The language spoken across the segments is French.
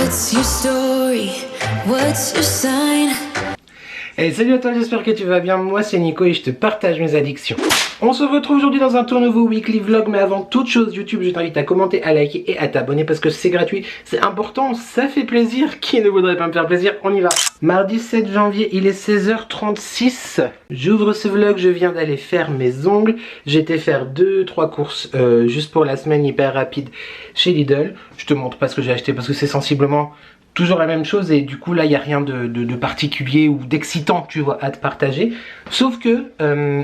What's your story? What's your sign? Hey, salut à toi, j'espère que tu vas bien. Moi c'est Nico et je te partage mes addictions. On se retrouve aujourd'hui dans un tout nouveau weekly vlog, mais avant toute chose YouTube, je t'invite à commenter, à liker et à t'abonner parce que c'est gratuit, c'est important, ça fait plaisir. Qui ne voudrait pas me faire plaisir? On y va. Mardi 7 janvier, il est 16h36. J'ouvre ce vlog, je viens d'aller faire mes ongles. J'étais faire 2-3 courses juste pour la semaine hyper rapide chez Lidl. Je te montre pas ce que j'ai acheté parce que c'est sensiblement toujours la même chose et du coup là il n'y a rien de particulier ou d'excitant, tu vois, à te partager. Sauf que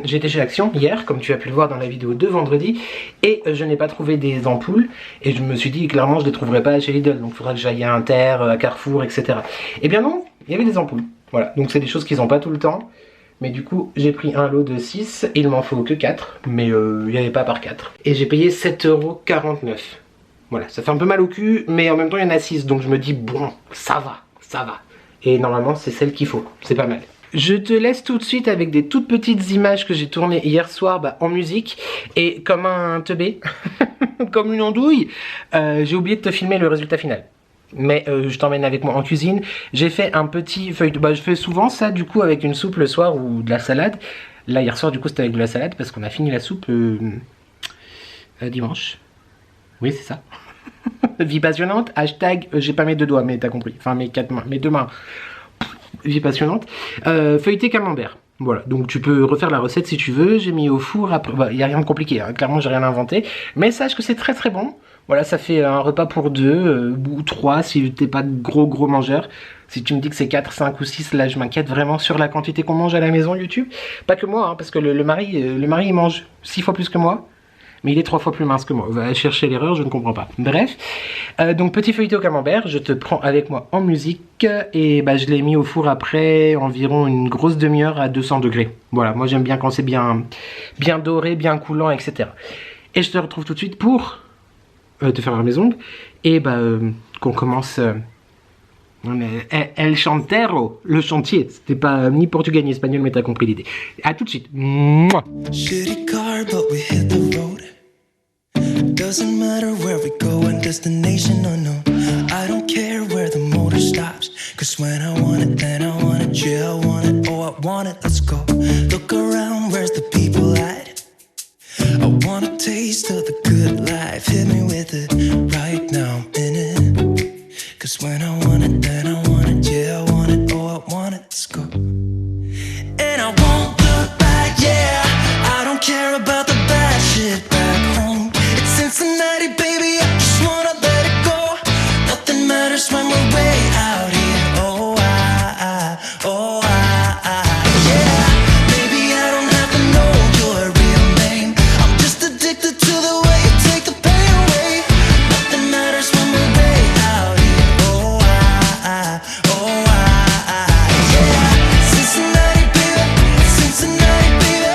j'étais chez Action hier, comme tu as pu le voir dans la vidéo de vendredi, et je n'ai pas trouvé des ampoules et je me suis dit clairement je ne les trouverai pas chez Lidl, donc il faudra que j'aille à Inter, à Carrefour, etc. Et bien non, il y avait des ampoules. Voilà, donc c'est des choses qu'ils n'ont pas tout le temps. Mais du coup j'ai pris un lot de 6, il m'en faut que 4, mais il n'y avait pas par 4. Et j'ai payé 7,49 €. Voilà, ça fait un peu mal au cul, mais en même temps il y en a 6, donc je me dis bon, ça va, ça va. Et normalement c'est celle qu'il faut, c'est pas mal. Je te laisse tout de suite avec des toutes petites images que j'ai tournées hier soir en musique. Et comme un teubé, comme une andouille, j'ai oublié de te filmer le résultat final. Mais je t'emmène avec moi en cuisine. J'ai fait un petit feuilleton, je fais souvent ça du coup avec une soupe le soir ou de la salade. Là hier soir du coup c'était avec de la salade parce qu'on a fini la soupe dimanche. Oui, c'est ça. Vie passionnante, hashtag, j'ai pas mes deux doigts, mais t'as compris. Enfin, mes quatre mains, mes deux mains. Vie passionnante. Feuilleté camembert. Voilà, donc tu peux refaire la recette si tu veux. J'ai mis au four, après, y a rien de compliqué, hein. Clairement, j'ai rien inventé. Mais sache que c'est très très bon. Voilà, ça fait un repas pour 2 ou 3 si t'es pas gros mangeur. Si tu me dis que c'est 4, 5 ou 6, là je m'inquiète vraiment sur la quantité qu'on mange à la maison YouTube. Pas que moi, hein, parce que le mari il mange 6 fois plus que moi. Mais il est 3 fois plus mince que moi. Va chercher l'erreur, je ne comprends pas. Bref, donc petit feuilleté au camembert, je te prends avec moi en musique. Et je l'ai mis au four après environ une grosse demi-heure à 200 degrés. Voilà, moi j'aime bien quand c'est bien doré, bien coulant, etc. Et je te retrouve tout de suite pour te faire mes ongles. Et qu'on commence... El chantero, le chantier. C'était pas ni portugais ni espagnol, mais t'as compris l'idée. A tout de suite. Mouah. Shitty car, but we hit the road. Doesn't matter where we go and destination unknown. I don't care where the motor stops. Cause when I want it, then I want it. Yeah, I want it, oh I want it, let's go. Look around, where's the people at? I want a taste of the good life. Hit me with it, right now I'm in it. Cause when I want it, then I want it. Yeah, I want it, oh I want it, let's go. And I won't look back, yeah. I don't care about the bad shit back home. It's Cincinnati, baby, I just wanna let it go. Nothing matters when we're way out here. Oh, yeah. Maybe I don't have to know your real name. I'm just addicted to the way you take the pain away. Nothing matters when we're way out here. Oh, yeah. Cincinnati, baby, Cincinnati, baby.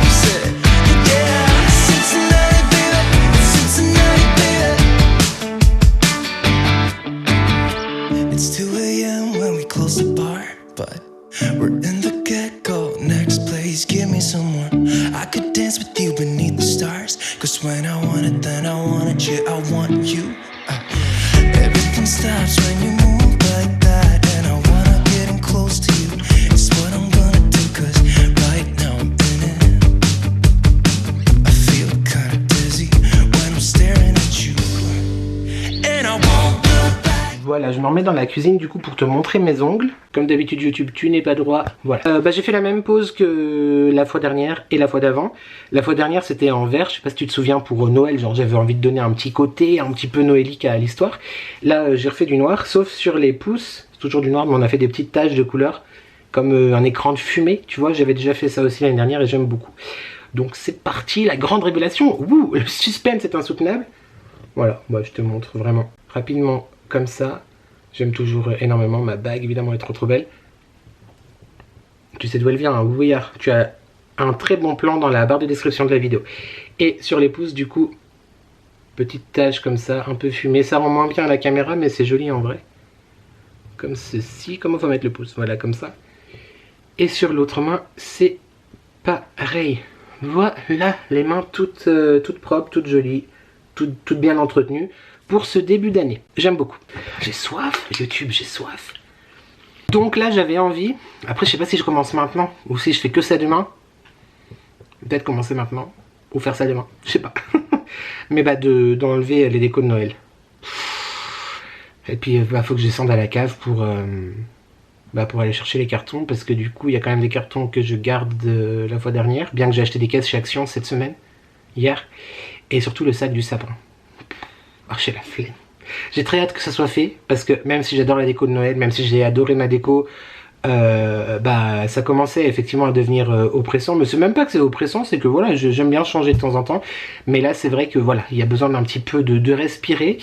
Said, yeah, Cincinnati, baby, Cincinnati, baby. It's 2 a.m. when we close the bar, but we're in the get-go. Next place, give me some more. I could dance with you beneath the stars. Cause when I want it, then I want it. Yeah, I want you. Everything stops when you move like that. And I wanna get in close to you. It's what I'm gonna do. Cause right now I'm in it. I feel kinda dizzy when I'm staring at you. And I won't look back. Voilà, je me remets dans la cuisine du coup pour te montrer mes ongles. Comme d'habitude YouTube, tu n'es pas droit. Voilà. J'ai fait la même pose que la fois dernière et la fois d'avant. La fois dernière c'était en vert, je sais pas si tu te souviens, pour Noël, genre j'avais envie de donner un petit côté, un petit peu noélique à l'histoire. Là j'ai refait du noir, sauf sur les pouces, c'est toujours du noir, mais on a fait des petites taches de couleur, comme un écran de fumée, tu vois, j'avais déjà fait ça aussi l'année dernière et j'aime beaucoup. Donc c'est parti, la grande révélation. Ouh, le suspense est insoutenable. Voilà, je te montre vraiment rapidement comme ça. J'aime toujours énormément ma bague, évidemment, elle est trop belle. Tu sais d'où elle vient, hein, Ouillard. Tu as un très bon plan dans la barre de description de la vidéo. Et sur les pouces, du coup, petite tache comme ça, un peu fumée. Ça rend moins bien à la caméra, mais c'est joli en vrai. Comme ceci. Comment faut mettre le pouce? Voilà, comme ça. Et sur l'autre main, c'est pareil. Voilà, les mains toutes propres, toutes jolies, toutes bien entretenues. pour ce début d'année. J'aime beaucoup. J'ai soif, YouTube, j'ai soif. Donc là, j'avais envie. Après, je sais pas si je commence maintenant ou si je fais que ça demain. Peut-être commencer maintenant ou faire ça demain. Je sais pas. Mais bah, d'enlever les décos de Noël. Et puis, bah, faut que je descende à la cave pour aller chercher les cartons. Parce que du coup, il y a quand même des cartons que je garde de la fois dernière. Bien que j'ai acheté des caisses chez Action cette semaine. Hier. Et surtout le sac du sapin. Ah, j'ai la flemme. J'ai très hâte que ça soit fait, parce que même si j'adore la déco de Noël, même si j'ai adoré ma déco, bah ça commençait effectivement à devenir oppressant. Mais c'est même pas que c'est oppressant, c'est que voilà, j'aime bien changer de temps en temps. Mais là, c'est vrai que voilà, il y a besoin d'un petit peu de respirer.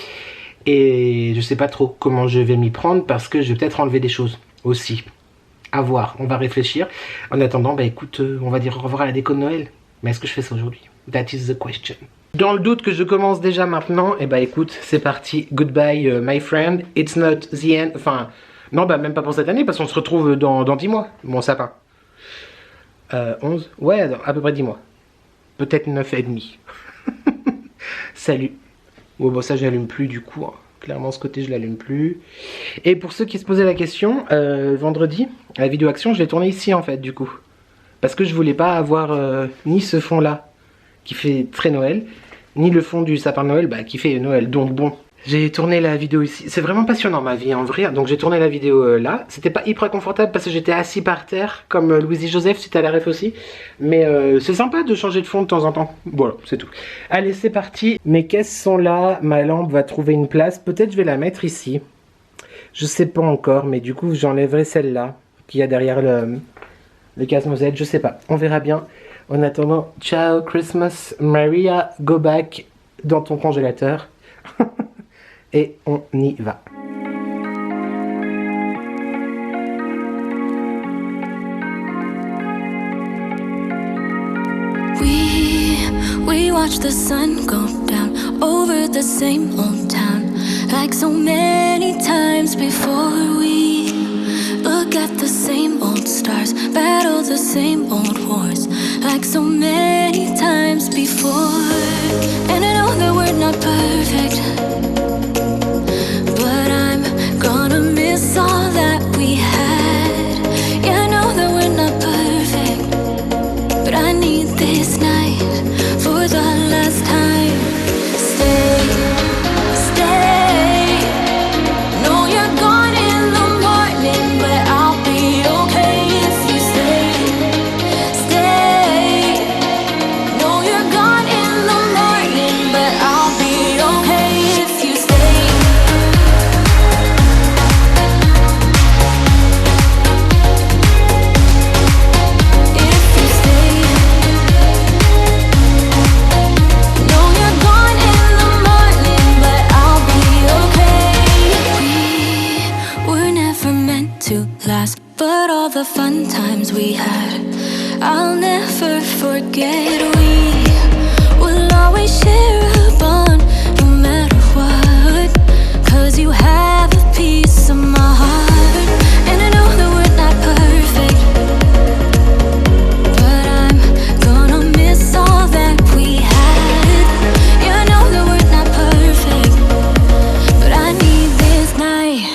Et je sais pas trop comment je vais m'y prendre, parce que je vais peut-être enlever des choses aussi. À voir, on va réfléchir. En attendant, bah écoute, on va dire au revoir à la déco de Noël. Mais est-ce que je fais ça aujourd'hui? That is the question. Dans le doute que je commence déjà maintenant, et bah écoute, c'est parti. Goodbye my friend, it's not the end. Enfin, non, bah même pas pour cette année, parce qu'on se retrouve dans 10 mois, mon sapin. 11? Ouais, à peu près 10 mois. Peut-être 9 et demi. Salut. Bon, ça j'allume plus du coup, hein. Clairement ce côté je l'allume plus. Et pour ceux qui se posaient la question, vendredi, la vidéo action, je l'ai tournée ici en fait du coup. Parce que je voulais pas avoir ni ce fond là, qui fait très Noël, ni le fond du sapin de Noël qui fait Noël. Donc bon, j'ai tourné la vidéo ici. C'est vraiment passionnant ma vie en vrai. Donc j'ai tourné la vidéo là. C'était pas hyper confortable parce que j'étais assis par terre, comme Louise Joseph si t'as la ref aussi. Mais c'est sympa de changer de fond de temps en temps. Voilà, c'est tout. Allez, c'est parti. Mes caisses sont là. Ma lampe va trouver une place. Peut-être je vais la mettre ici. Je sais pas encore, mais du coup j'enlèverai celle-là qu'il y a derrière le casse-noisette. Je sais pas. On verra bien. En attendant, ciao Christmas, Maria, go back dans ton congélateur. Et on y va. We watch the sun go down over the same old town, like so many times before. We look at the same old stars, battle the same old wars, like so many times before. And I know that we're not perfect, but I'm gonna miss all that we had. Yeah, I know that we're not perfect, but I need this night for the last time. Stay, stay. No, you're gone in the morning, but I'll be okay if you stay, stay. No, you're gone in the morning, but I'll be okay if you stay. If you stay. No, you're gone in the morning, but I'll be okay. We were never meant to last, but all the fun times we had, I'll never forget. We will always share a bond, no matter what, 'cause you have a piece of my heart. And I know that we're not perfect, but I'm gonna miss all that we had. Yeah, I know that we're not perfect, but I need this night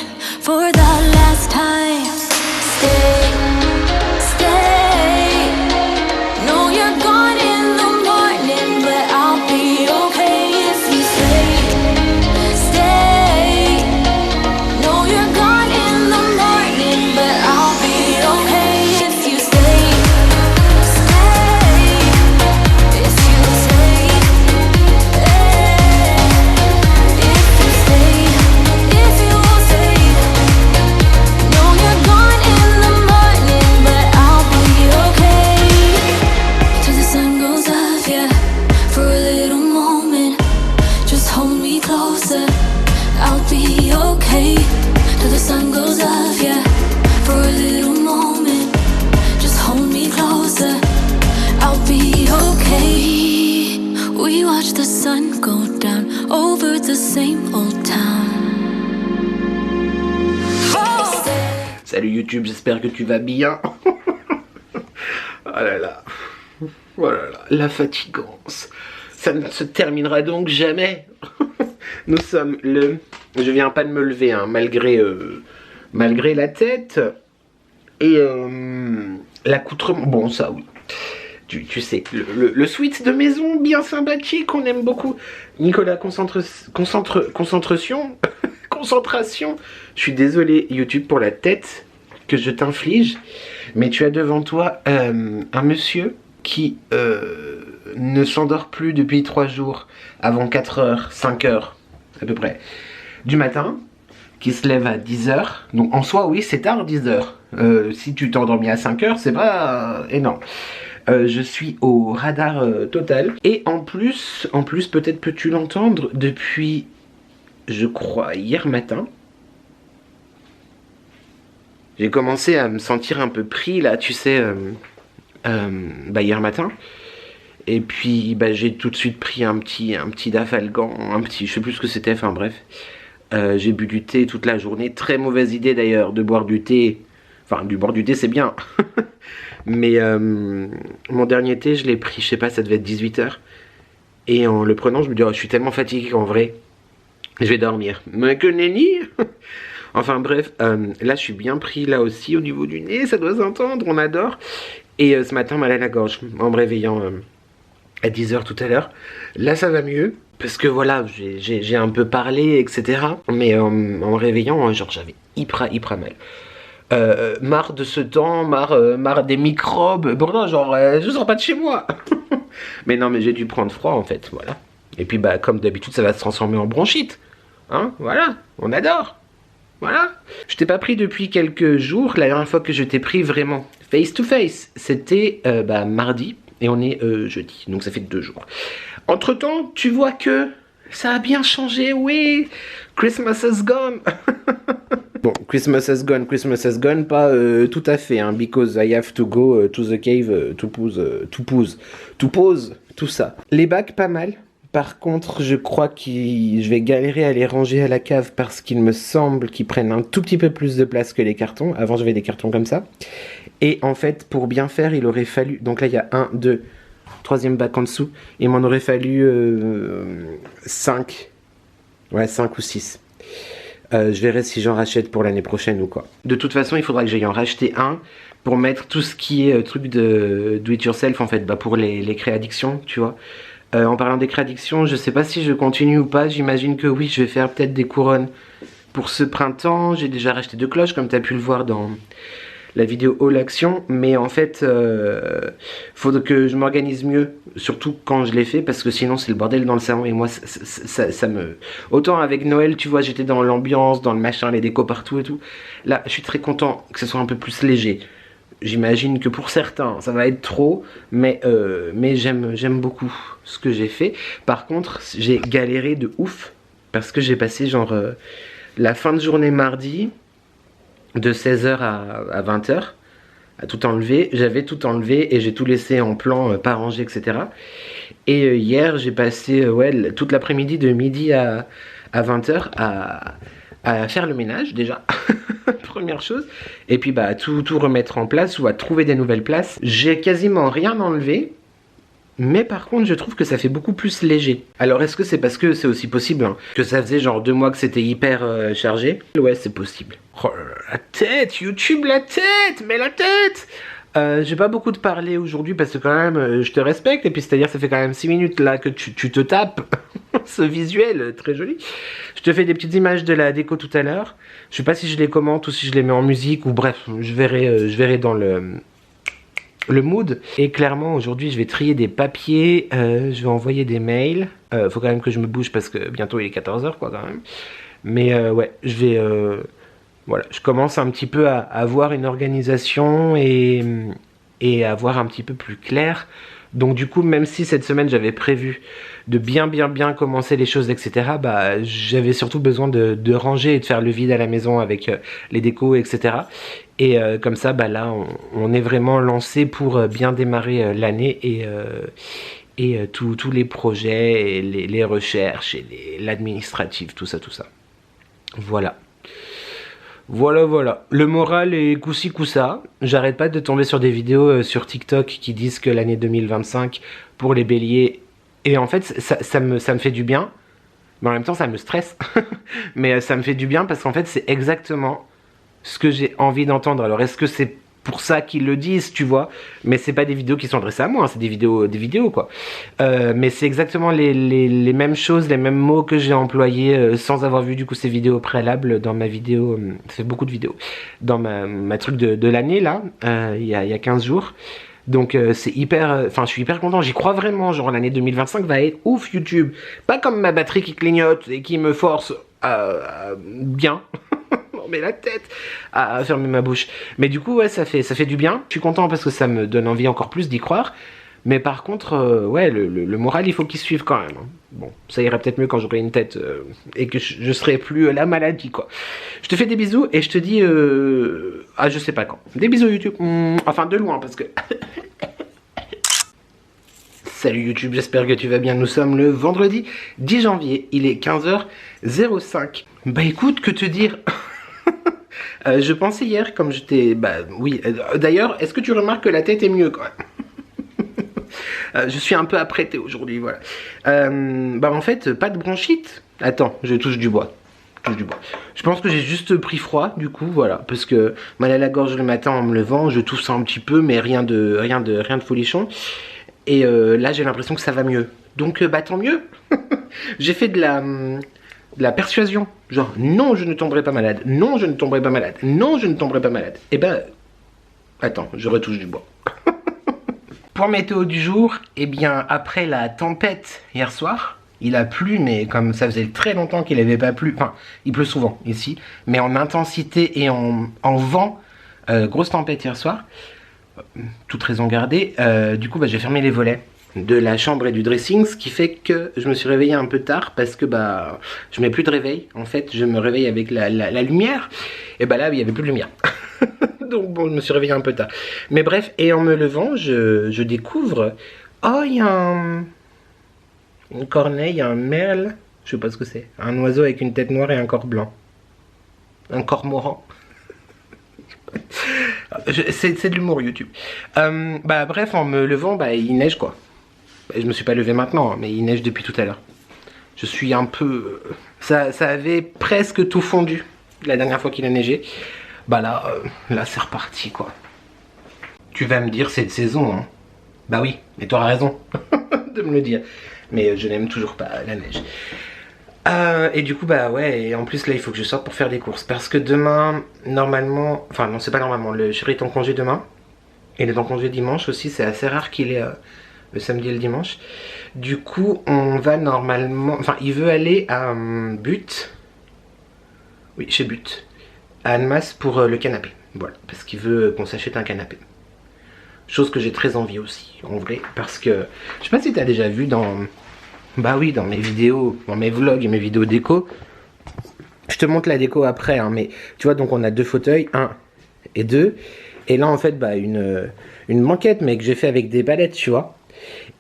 for the last time. Stay, stay. No, you're gone in the morning, but I'll be okay if you stay, stay. No, you're gone in the morning, but I'll be okay if you stay, stay. If you stay, if you stay, if you stay. No, you're gone in the morning, but I'll be okay. Till the sun goes up, yeah, for a little moment. Just hold me closer, I'll be okay. Till the sun goes up, yeah, for a little moment. Just hold me closer, I'll be okay. We watch the sun go down over the same old town. Salut YouTube, j'espère que tu vas bien. Oh là là. Oh là là, la fatigance. Ça ne se terminera donc jamais. Nous sommes le... Je viens pas de me lever, hein, malgré la tête et l'accoutrement. Bon, ça oui. Tu sais, le sweat de maison bien sympathique, on aime beaucoup. Nicolas, concentration. Concentration. Je suis désolé YouTube pour la tête que je t'inflige, mais tu as devant toi un monsieur qui ne s'endort plus depuis 3 jours avant 4h, 5h à peu près du matin, qui se lève à 10h. Donc en soi oui c'est tard 10h. Si tu t'endormis à 5h c'est pas énorme. Je suis au radar total. Et en plus peut-être peux-tu l'entendre, depuis je crois hier matin, j'ai commencé à me sentir un peu pris là, tu sais, hier matin. Et puis j'ai tout de suite pris un petit Dafalgan, je sais plus ce que c'était, enfin bref. J'ai bu du thé toute la journée, très mauvaise idée d'ailleurs de boire du thé. Enfin, boire du thé c'est bien. Mais mon dernier thé je l'ai pris, je sais pas, ça devait être 18h. Et en le prenant je me dis, oh, je suis tellement fatigué qu'en vrai je vais dormir. Mais que nenni. Enfin bref, là je suis bien pris là aussi au niveau du nez, ça doit s'entendre, on adore. Et ce matin mal à la gorge en me réveillant à 10h tout à l'heure. Là ça va mieux, parce que voilà, j'ai un peu parlé, etc. Mais en me réveillant, genre j'avais hyper mal. Marre de ce temps, marre des microbes. Bon non, genre je sors pas de chez moi. Mais non, mais j'ai dû prendre froid en fait, voilà. Et puis comme d'habitude ça va se transformer en bronchite. Hein, voilà, on adore. Voilà. Je t'ai pas pris depuis quelques jours. La dernière fois que je t'ai pris vraiment face to face, c'était mardi. Et on est jeudi, donc ça fait 2 jours. Entre temps, tu vois que ça a bien changé, oui. Christmas has gone. Bon, Christmas has gone, pas tout à fait, hein, because I have to go to the cave to pose, tout ça. Les bacs, pas mal. Par contre, je crois que je vais galérer à les ranger à la cave parce qu'il me semble qu'ils prennent un tout petit peu plus de place que les cartons. Avant, j'avais des cartons comme ça. Et en fait, pour bien faire, il aurait fallu... Donc là, il y a 1, 2, 3e bac en dessous. Il m'en aurait fallu 5. Ouais, 5 ou 6. Je verrai si j'en rachète pour l'année prochaine ou quoi. De toute façon, il faudra que j'aille en racheter un pour mettre tout ce qui est truc de do it yourself, en fait, pour les créaddictions, tu vois. En parlant des créaddictions, je sais pas si je continue ou pas, j'imagine que oui, je vais faire peut-être des couronnes pour ce printemps. J'ai déjà racheté 2 cloches, comme tu as pu le voir dans la vidéo haul action, mais en fait, faudrait que je m'organise mieux, surtout quand je l'ai fait, parce que sinon c'est le bordel dans le salon, et moi ça me... Autant avec Noël, tu vois, j'étais dans l'ambiance, dans le machin, les décos partout et tout. Là, je suis très content que ce soit un peu plus léger. J'imagine que pour certains, ça va être trop, mais j'aime beaucoup ce que j'ai fait. Par contre, j'ai galéré de ouf, parce que j'ai passé genre la fin de journée mardi, de 16h à 20h, à tout enlever. J'avais tout enlevé et j'ai tout laissé en plan, pas rangé, etc. Et hier, j'ai passé toute l'après-midi, de midi à 20h, à faire le ménage déjà. Première chose. Et puis tout remettre en place, ou à trouver des nouvelles places. J'ai quasiment rien enlevé, mais par contre je trouve que ça fait beaucoup plus léger. Alors est-ce que c'est parce que c'est aussi possible, hein, que ça faisait genre 2 mois que c'était hyper chargé? Ouais, c'est possible. Oh la tête, YouTube, la tête, mais la tête. J'ai pas beaucoup de parler aujourd'hui parce que quand même je te respecte, et puis c'est à dire ça fait quand même 6 minutes là que tu te tapes ce visuel très joli. Je te fais des petites images de la déco tout à l'heure. Je sais pas si je les commente ou si je les mets en musique, ou bref, je verrai dans le mood. Et clairement aujourd'hui je vais trier des papiers, je vais envoyer des mails. Faut quand même que je me bouge parce que bientôt il est 14h quoi quand même. Mais ouais, je vais... voilà, je commence un petit peu à avoir une organisation et à voir un petit peu plus clair. Donc du coup, même si cette semaine j'avais prévu de bien commencer les choses, etc., j'avais surtout besoin de ranger et de faire le vide à la maison avec les décos, etc. Et comme ça, là, on est vraiment lancé pour bien démarrer l'année et tous les projets, et les recherches, et l'administratif, tout ça. Voilà. Voilà. Le moral est coup-ci coup-ça. J'arrête pas de tomber sur des vidéos sur TikTok qui disent que l'année 2025 pour les béliers... Et en fait, ça me fait du bien. Mais en même temps ça me stresse. Mais ça me fait du bien parce qu'en fait c'est exactement ce que j'ai envie d'entendre. Alors est-ce que c'est pour ça qu'ils le disent, tu vois? Mais c'est pas des vidéos qui sont adressées à moi, hein, c'est des vidéos quoi. Mais c'est exactement les mêmes choses, les mêmes mots que j'ai employés sans avoir vu du coup ces vidéos préalables dans ma vidéo, ça fait beaucoup de vidéos, dans ma truc de l'année là, il y a 15 jours. Donc c'est hyper, enfin je suis hyper content, j'y crois vraiment, genre l'année 2025 va être ouf YouTube. Pas comme ma batterie qui clignote et qui me force bien. Mais la tête à fermer ma bouche. Mais du coup ouais ça fait du bien. Je suis content parce que ça me donne envie encore plus d'y croire. Mais par contre ouais le moral il faut qu'il suive quand même. Bon ça ira peut-être mieux quand j'aurai une tête et que je serai plus la maladie quoi. Je te fais des bisous et je te dis je sais pas quand. Des bisous YouTube. Enfin de loin parce que Salut YouTube, j'espère que tu vas bien. Nous sommes le vendredi 10 janvier, il est 15h05. Bah écoute, que te dire? Je pensais hier, comme j'étais... Bah oui, d'ailleurs, est-ce que tu remarques que la tête est mieux quand même? Je suis un peu apprêté aujourd'hui, voilà. Bah en fait, pas de bronchite. Attends, je touche du bois. Je pense que j'ai juste pris froid, du coup, voilà. Parce que mal à la gorge le matin en me levant, je tousse un petit peu, mais rien de folichon. Et là, j'ai l'impression que ça va mieux. Donc, bah tant mieux. J'ai fait de la persuasion. Genre, non, je ne tomberai pas malade. Non, je ne tomberai pas malade. Non, je ne tomberai pas malade. Et ben, attends, je retouche du bois. Pour météo du jour, eh bien, après la tempête hier soir, il a plu, mais comme ça faisait très longtemps qu'il n'avait pas plu, enfin, il pleut souvent ici, mais en intensité et en vent, grosse tempête hier soir. Toute raison gardée, du coup bah, j'ai fermé les volets de la chambre et du dressing, ce qui fait que je me suis réveillé un peu tard parce que bah je mets plus de réveil, en fait je me réveille avec la lumière, et bah là il n'y avait plus de lumière. Donc bon je me suis réveillé un peu tard, mais bref, et en me levant je découvre, oh il y a une corneille, un merle, je sais pas ce que c'est, un oiseau avec une tête noire et un corps blanc, un cormoran. C'est de l'humour YouTube. Bah bref, en me levant, bah il neige quoi. Je me suis pas levé maintenant, hein, mais il neige depuis tout à l'heure. Je suis un peu... Ça avait presque tout fondu la dernière fois qu'il a neigé. Bah là c'est reparti quoi. Tu vas me dire c'est de saison, hein. Bah oui, mais tu auras raison de me le dire. Mais je n'aime toujours pas la neige. Et du coup bah ouais, et en plus là il faut que je sorte pour faire des courses parce que demain normalement, enfin non c'est pas normalement, le chéri est en congé demain et il est en congé dimanche aussi, c'est assez rare qu'il est le samedi et le dimanche. Du coup on va normalement, enfin il veut aller à But, oui chez But, à Annemasse pour le canapé, voilà, parce qu'il veut qu'on s'achète un canapé. Chose que j'ai très envie aussi en vrai, parce que je sais pas si t'as déjà vu dans... Bah oui, dans mes vidéos, dans mes vlogs et mes vidéos déco. Je te montre la déco après, hein, mais tu vois, donc on a deux fauteuils, 1 et 2. Et là, en fait, bah une banquette, mais que j'ai fait avec des palettes, tu vois.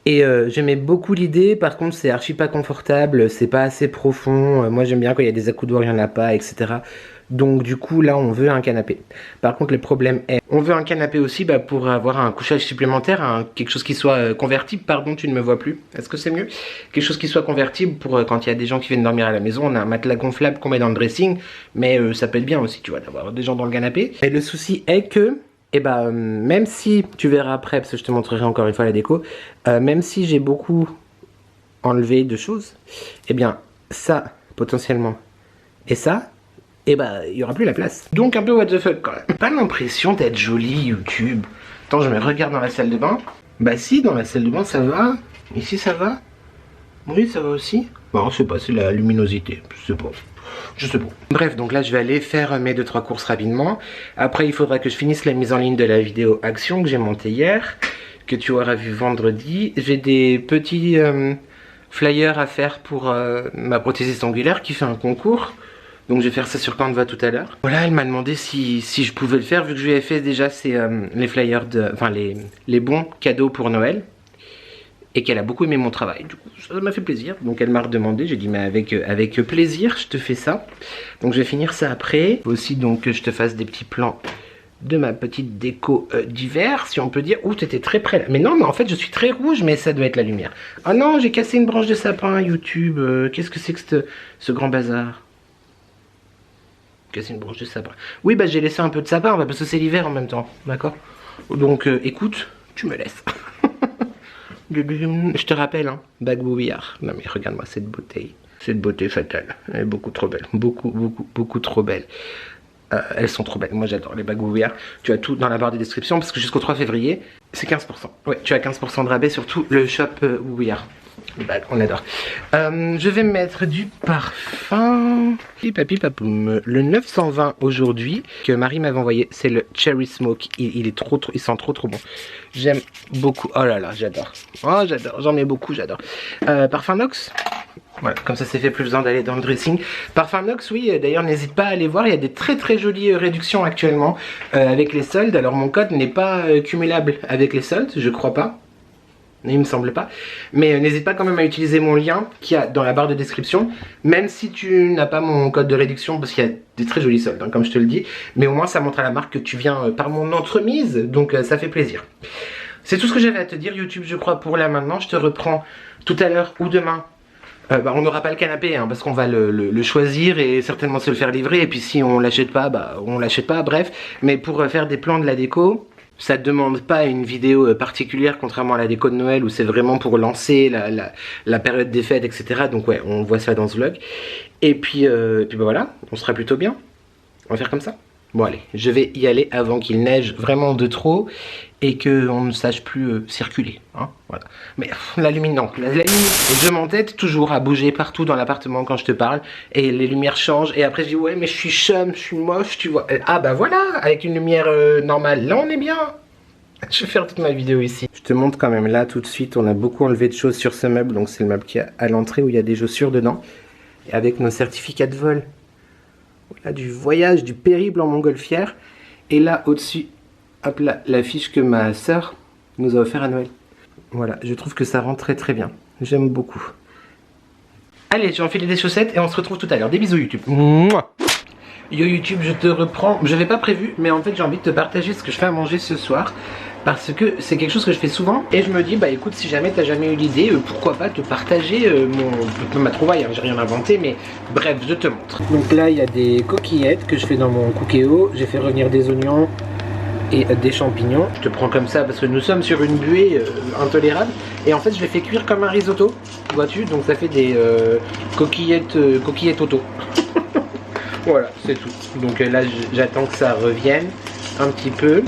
Et j'aimais beaucoup l'idée, par contre, c'est archi pas confortable, c'est pas assez profond. Moi, j'aime bien quand il y a des accoudoirs, il n'y en a pas, etc. Donc du coup là on veut un canapé. Par contre le problème est, on veut un canapé aussi bah, pour avoir un couchage supplémentaire, quelque chose qui soit convertible, pardon tu ne me vois plus, est-ce que c'est mieux? Quelque chose qui soit convertible pour quand il y a des gens qui viennent dormir à la maison, on a un matelas gonflable qu'on met dans le dressing, mais ça peut être bien aussi tu vois d'avoir des gens dans le canapé. Et le souci est que, et bah même si, tu verras après parce que je te montrerai encore une fois la déco, même si j'ai beaucoup enlevé de choses, et bien ça potentiellement, et ça, et bah il y aura plus la place. Donc un peu what the fuck quand même. Pas l'impression d'être joli YouTube. Attends je me regarde dans la salle de bain. Bah si dans la salle de bain ça va. Ici ça va. Oui ça va aussi. Bon je sais pas c'est la luminosité. Je sais pas. Bref donc là je vais aller faire mes 2-3 courses rapidement. Après il faudra que je finisse la mise en ligne de la vidéo action que j'ai montée hier, que tu auras vu vendredi. J'ai des petits flyers à faire pour ma prothésiste angulaire qui fait un concours. Donc je vais faire ça sur Canva tout à l'heure. Voilà, elle m'a demandé si je pouvais le faire, vu que je lui avais fait déjà les flyers, enfin les bons cadeaux pour Noël. Et qu'elle a beaucoup aimé mon travail, du coup ça m'a fait plaisir. Donc elle m'a redemandé, j'ai dit mais avec plaisir je te fais ça. Donc je vais finir ça après. Aussi donc que je te fasse des petits plans de ma petite déco d'hiver, si on peut dire. Ouh, t'étais très près là. Mais non, mais en fait, je suis très rouge, mais ça doit être la lumière. Ah non, j'ai cassé une branche de sapin, YouTube. Qu'est-ce que c'est que ce grand bazar? Casser une branche de sapin. Oui, bah j'ai laissé un peu de sapin, parce que c'est l'hiver en même temps, d'accord? Donc, écoute, tu me laisses. Je te rappelle, hein, Bagbouillard. Non mais regarde-moi cette beauté. Cette beauté fatale. Elle est beaucoup trop belle. Beaucoup trop belle. Elles sont trop belles. Moi j'adore les Bagbouillard. Tu as tout dans la barre de description parce que jusqu'au 3 février, c'est 15%. Ouais, tu as 15% de rabais sur tout le shop Bouillard. On adore. Je vais mettre du parfum. Papi papoum. Le 920 aujourd'hui que Marie m'avait envoyé, c'est le Cherry Smoke. Il est trop, il sent trop bon. J'aime beaucoup. Oh là là, j'adore. Oh j'adore. J'en mets beaucoup, j'adore. Parfum Nox. Voilà, comme ça c'est fait, plus besoin d'aller dans le dressing. Parfum Nox, oui, d'ailleurs n'hésite pas à aller voir, il y a des très jolies réductions actuellement avec les soldes. Alors mon code n'est pas cumulable avec les soldes, je crois pas. Il me semble pas. Mais n'hésite pas quand même à utiliser mon lien qui a dans la barre de description. Même si tu n'as pas mon code de réduction, parce qu'il y a des très jolis soldes, hein, comme je te le dis. Mais au moins ça montre à la marque que tu viens par mon entremise. Donc ça fait plaisir. C'est tout ce que j'avais à te dire YouTube, je crois, pour là maintenant. Je te reprends tout à l'heure ou demain. On n'aura pas le canapé hein, parce qu'on va le choisir et certainement se le faire livrer. Et puis si on l'achète pas, on l'achète pas, bref. Mais pour faire des plans de la déco, ça ne demande pas une vidéo particulière, contrairement à la déco de Noël où c'est vraiment pour lancer la période des fêtes, etc. Donc ouais, on voit ça dans ce vlog. Et puis voilà, on sera plutôt bien. On va faire comme ça. Bon allez, je vais y aller avant qu'il neige vraiment de trop et qu'on ne sache plus circuler. Hein, voilà. Mais la lumière je m'entête toujours à bouger partout dans l'appartement quand je te parle et les lumières changent et après je dis ouais mais je suis chum, je suis moche, tu vois. Ah bah voilà, avec une lumière normale, là on est bien. Je vais faire toute ma vidéo ici. Je te montre quand même là tout de suite, on a beaucoup enlevé de choses sur ce meuble, donc c'est le meuble qui est à l'entrée où il y a des chaussures dedans. Et avec nos certificats de vol. Voilà, du voyage, du périple en montgolfière. Et là, au-dessus, hop là, l'affiche que ma soeur nous a offert à Noël. Voilà, je trouve que ça rend très bien. J'aime beaucoup. Allez, j'ai enfilé des chaussettes et on se retrouve tout à l'heure. Des bisous YouTube. Mouah. Yo YouTube, je te reprends. Je n'avais pas prévu, mais en fait j'ai envie de te partager ce que je fais à manger ce soir. Parce que c'est quelque chose que je fais souvent. Et je me dis, bah écoute, si jamais t'as jamais eu l'idée, pourquoi pas te partager ma trouvaille, hein, j'ai rien inventé, mais bref, je te montre. Donc là, il y a des coquillettes que je fais dans mon cookéo. J'ai fait revenir des oignons et des champignons. Je te prends comme ça parce que nous sommes sur une buée intolérable. Et en fait, je les fais cuire comme un risotto, vois-tu. Donc ça fait des coquillettes auto. Voilà, c'est tout. Donc là, j'attends que ça revienne un petit peu.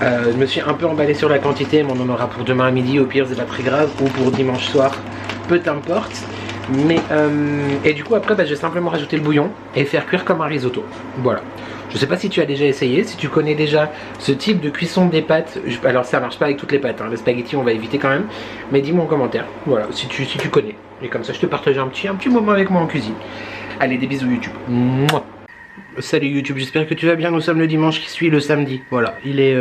Je me suis un peu emballé sur la quantité, mais on en aura pour demain à midi, au pire c'est pas très grave, ou pour dimanche soir, peu importe. Mais et du coup après je vais simplement rajouter le bouillon et faire cuire comme un risotto. Voilà. Je sais pas si tu as déjà essayé, si tu connais déjà ce type de cuisson des pâtes. Alors ça marche pas avec toutes les pâtes, hein. Les spaghettis on va éviter quand même. Mais dis-moi en commentaire, voilà, si tu connais. Et comme ça je te partage un petit moment avec moi en cuisine. Allez, des bisous YouTube. Mouah. Salut YouTube, j'espère que tu vas bien, nous sommes le dimanche qui suit le samedi, voilà, il est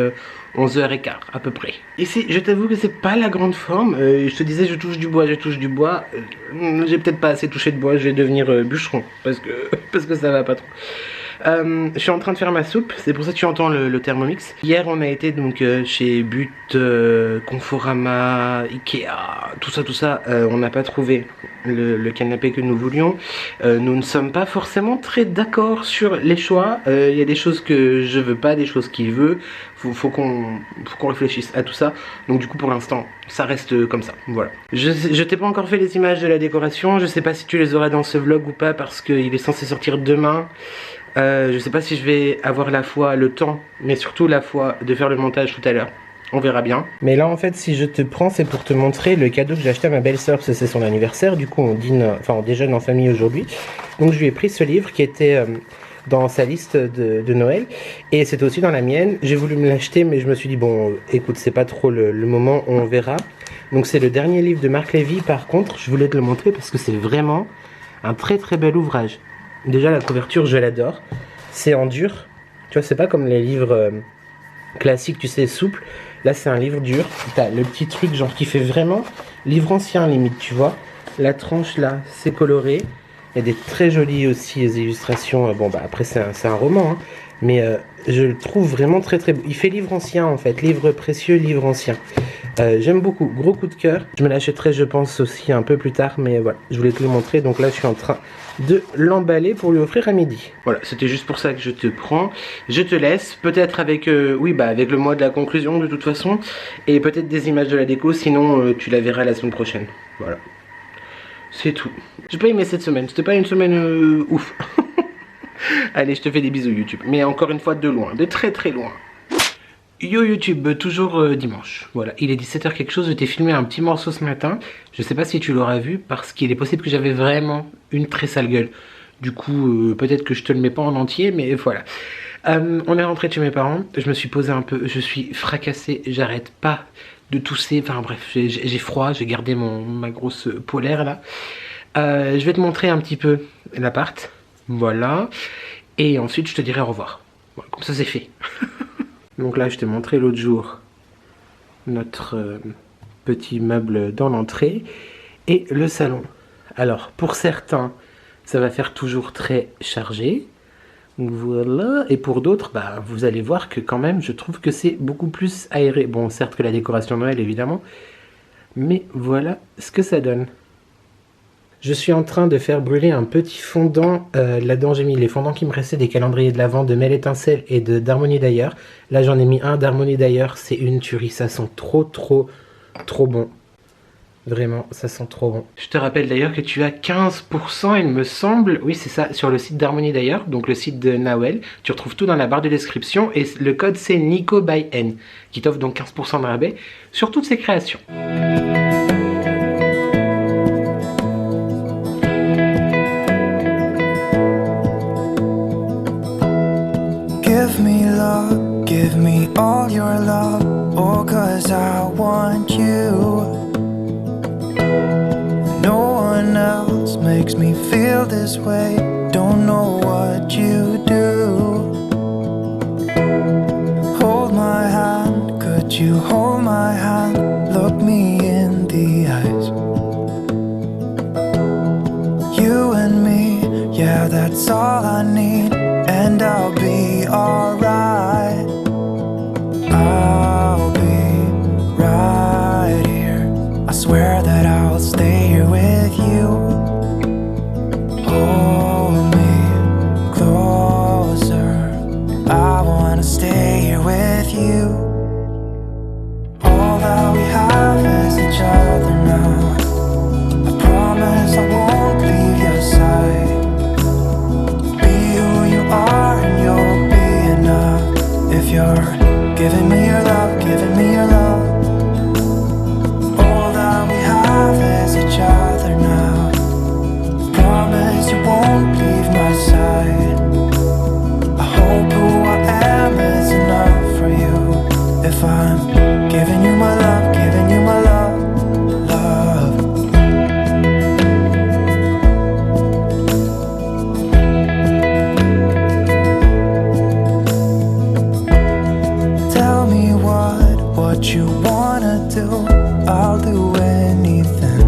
11h15 à peu près. Ici, je t'avoue que c'est pas la grande forme, je te disais je touche du bois, j'ai peut-être pas assez touché de bois, je vais devenir bûcheron, parce que ça va pas trop. Je suis en train de faire ma soupe, c'est pour ça que tu entends le Thermomix. Hier on a été donc chez But, Conforama, Ikea, tout ça, on n'a pas trouvé le canapé que nous voulions. Nous ne sommes pas forcément très d'accord sur les choix. Il y a des choses que je veux pas, des choses qu'il veut. Faut qu'on réfléchisse à tout ça. Donc du coup pour l'instant ça reste comme ça, voilà. Je t'ai pas encore fait les images de la décoration, je sais pas si tu les auras dans ce vlog ou pas parce qu'il est censé sortir demain. Je sais pas si je vais avoir le temps, mais surtout la foi de faire le montage tout à l'heure. On verra bien. Mais là en fait si je te prends c'est pour te montrer le cadeau que j'ai acheté à ma belle-sœur parce que c'est son anniversaire. Du coup on déjeune en famille aujourd'hui. Donc je lui ai pris ce livre qui était dans sa liste de Noël et c'était aussi dans la mienne. J'ai voulu me l'acheter mais je me suis dit bon écoute c'est pas trop le moment, on verra. Donc c'est le dernier livre de Marc Lévy. Par contre je voulais te le montrer parce que c'est vraiment un très bel ouvrage. Déjà la couverture je l'adore, c'est en dur, tu vois c'est pas comme les livres classiques tu sais souples, là c'est un livre dur, t'as le petit truc genre qui fait vraiment livre ancien limite tu vois, la tranche là c'est coloré, il y a des très jolies aussi illustrations, bon bah après c'est un roman hein. Mais je le trouve vraiment très très beau. Il fait livre ancien en fait, livre précieux, livre ancien. J'aime beaucoup, gros coup de cœur. Je me l'achèterai je pense aussi un peu plus tard, mais voilà, je voulais te le montrer. Donc là je suis en train de l'emballer pour lui offrir à midi. Voilà, c'était juste pour ça que je te prends. Je te laisse, peut-être avec, avec le mois de la conclusion de toute façon. Et peut-être des images de la déco, sinon tu la verras la semaine prochaine. Voilà. C'est tout. J'ai pas aimé cette semaine, c'était pas une semaine ouf. Allez, je te fais des bisous YouTube. Mais encore une fois, de loin, de très très loin. Yo YouTube, toujours dimanche. Voilà, il est 17h quelque chose, je t'ai filmé un petit morceau ce matin. Je sais pas si tu l'auras vu, parce qu'il est possible que j'avais vraiment une très sale gueule. Du coup, peut-être que je te le mets pas en entier, mais voilà. On est rentré chez mes parents, je me suis posé un peu, je suis fracassé, j'arrête pas de tousser. Enfin bref, j'ai froid, j'ai gardé ma grosse polaire là. Je vais te montrer un petit peu l'appart. Voilà. Et ensuite, je te dirai au revoir. Voilà, comme ça, c'est fait. Donc là, je t'ai montré l'autre jour notre petit meuble dans l'entrée et le salon. Alors, pour certains, ça va faire toujours très chargé. Voilà. Et pour d'autres, vous allez voir que quand même, je trouve que c'est beaucoup plus aéré. Bon, certes que la décoration Noël, évidemment. Mais voilà ce que ça donne. Je suis en train de faire brûler un petit fondant. Là-dedans, j'ai mis les fondants qui me restaient des calendriers de l'Avent de Mel Étincelle et d'Harmonie d'ailleurs. Là, j'en ai mis un d'Harmonie d'ailleurs. C'est une tuerie. Ça sent trop bon. Vraiment, ça sent trop bon. Je te rappelle d'ailleurs que tu as 15%, il me semble. Oui, c'est ça, sur le site d'Harmonie d'ailleurs. Donc le site de Nawel. Tu retrouves tout dans la barre de description. Et le code, c'est Nico by N, qui t'offre donc 15% de rabais sur toutes ses créations. Give me love, give me all your love, oh, 'cause I want you. No one else makes me feel this way, don't know what you do. Hold my hand, could you hold my hand, look me in the eyes. You and me, yeah, that's all I need, and I'll be alright. I'll be right here. I swear that I'll stay here with you. Hold me closer. I wanna stay here with you. All that we have is each other now. I promise I won't leave your side. And you'll be enough if you're giving me your love, giving me your love. All that we have is each other now. Promise you won't leave my side. I hope who I am is enough for you. If I'm giving you my love, giving you my love, love. What you wanna do, I'll do anything.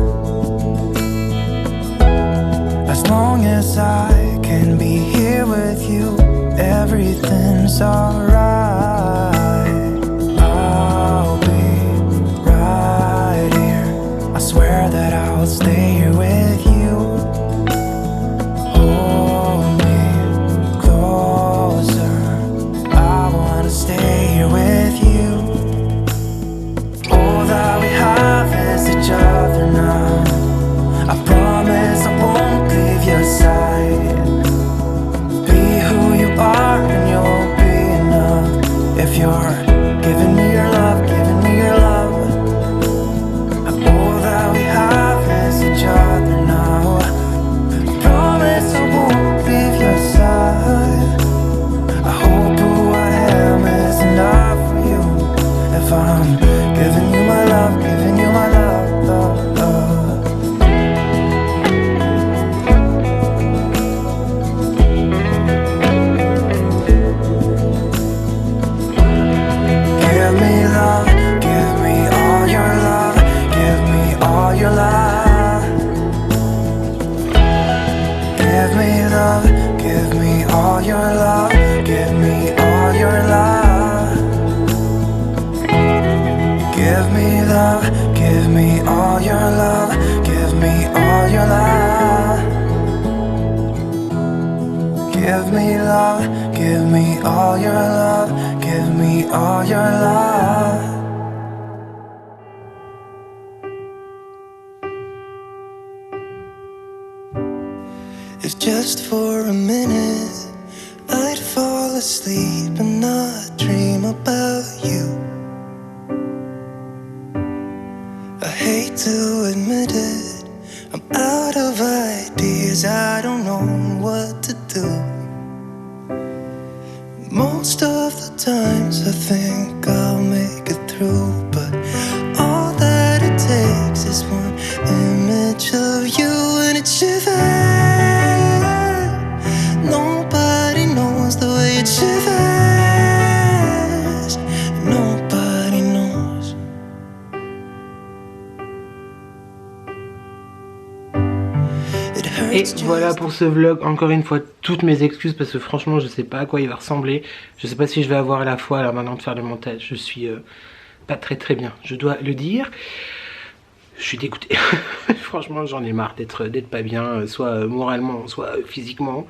As long as I can be here with you, everything's alright. I'll be right here. I swear that I'll stay here with you. Hold me closer. I wanna stay here with you. That we have is each other now. I promise I won't leave your side. Be who you are and you'll be enough. If you're giving me your love, giving me your love. All that we have is each other now. I promise I won't leave your side. I hope who I am is enough for you. If I'm giving you my love, giving you my love, love. love, give me all your love, give me all your love. Give me love, give me all your love, give me all your love. If just for a minute I'd fall asleep and not dream about you. I hate to admit it, I'm out of ideas, I don't know what to do. Most of the times I think I'll make it through, but all that it takes is one image of you and it shivers. Nobody knows the way it shivers. Nobody knows. Et voilà pour ce vlog, encore une fois toutes mes excuses parce que franchement je sais pas à quoi il va ressembler. Je sais pas si je vais avoir la foi là maintenant de faire le montage, je suis pas très bien, je dois le dire. Je suis dégoûté, franchement j'en ai marre d'être pas bien, soit moralement, soit physiquement.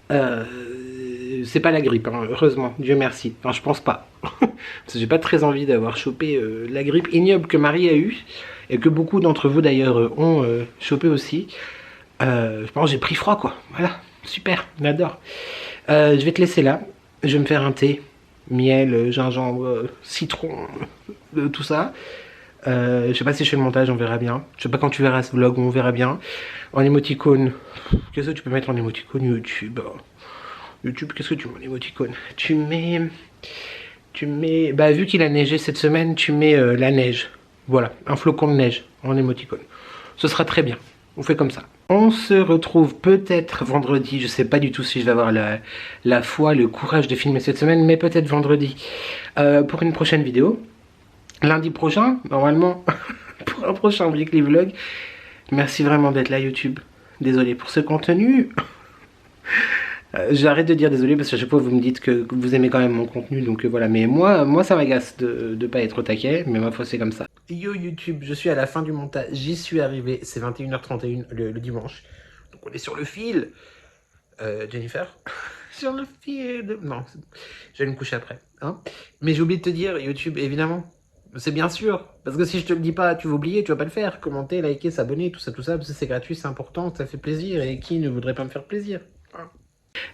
C'est pas la grippe, hein, heureusement, Dieu merci, enfin je pense pas. Parce que j'ai pas très envie d'avoir chopé la grippe ignoble que Marie a eu et que beaucoup d'entre vous d'ailleurs ont chopé aussi. Je pense que j'ai pris froid quoi, voilà, super, on adore. Je vais te laisser là, je vais me faire un thé, miel, gingembre, citron, tout ça. Je sais pas si je fais le montage, on verra bien. Je sais pas quand tu verras ce vlog, on verra bien. En émoticône, qu'est-ce que tu peux mettre en émoticône YouTube? YouTube, qu'est-ce que tu mets en émoticône? Tu mets, bah vu qu'il a neigé cette semaine, tu mets la neige. Voilà, un flocon de neige en émoticône. Ce sera très bien, on fait comme ça. On se retrouve peut-être vendredi, je sais pas du tout si je vais avoir la foi, le courage de filmer cette semaine, mais peut-être vendredi pour une prochaine vidéo. Lundi prochain, normalement, pour un prochain weekly vlog. Merci vraiment d'être là YouTube. Désolé pour ce contenu. J'arrête de dire désolé parce que à chaque fois vous me dites que vous aimez quand même mon contenu, donc voilà. Mais moi ça m'agace de pas être au taquet, mais ma foi c'est comme ça. Yo YouTube, je suis à la fin du montage, j'y suis arrivé, c'est 21h31 le dimanche. Donc on est sur le fil. Jennifer sur le fil. Non, je vais me coucher après. Hein, mais j'ai oublié de te dire, YouTube, évidemment. C'est bien sûr, parce que si je te le dis pas, tu vas oublier, tu vas pas le faire. Commenter, liker, s'abonner, tout ça, parce que c'est gratuit, c'est important, ça fait plaisir, et qui ne voudrait pas me faire plaisir?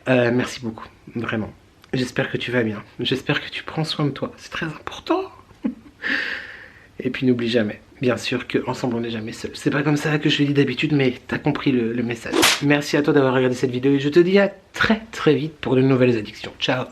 Merci beaucoup, vraiment. J'espère que tu vas bien, j'espère que tu prends soin de toi, c'est très important. Et puis n'oublie jamais, bien sûr qu'ensemble on n'est jamais seul. C'est pas comme ça que je le dis d'habitude, mais t'as compris le message. Merci à toi d'avoir regardé cette vidéo, et je te dis à très vite pour de nouvelles addictions. Ciao.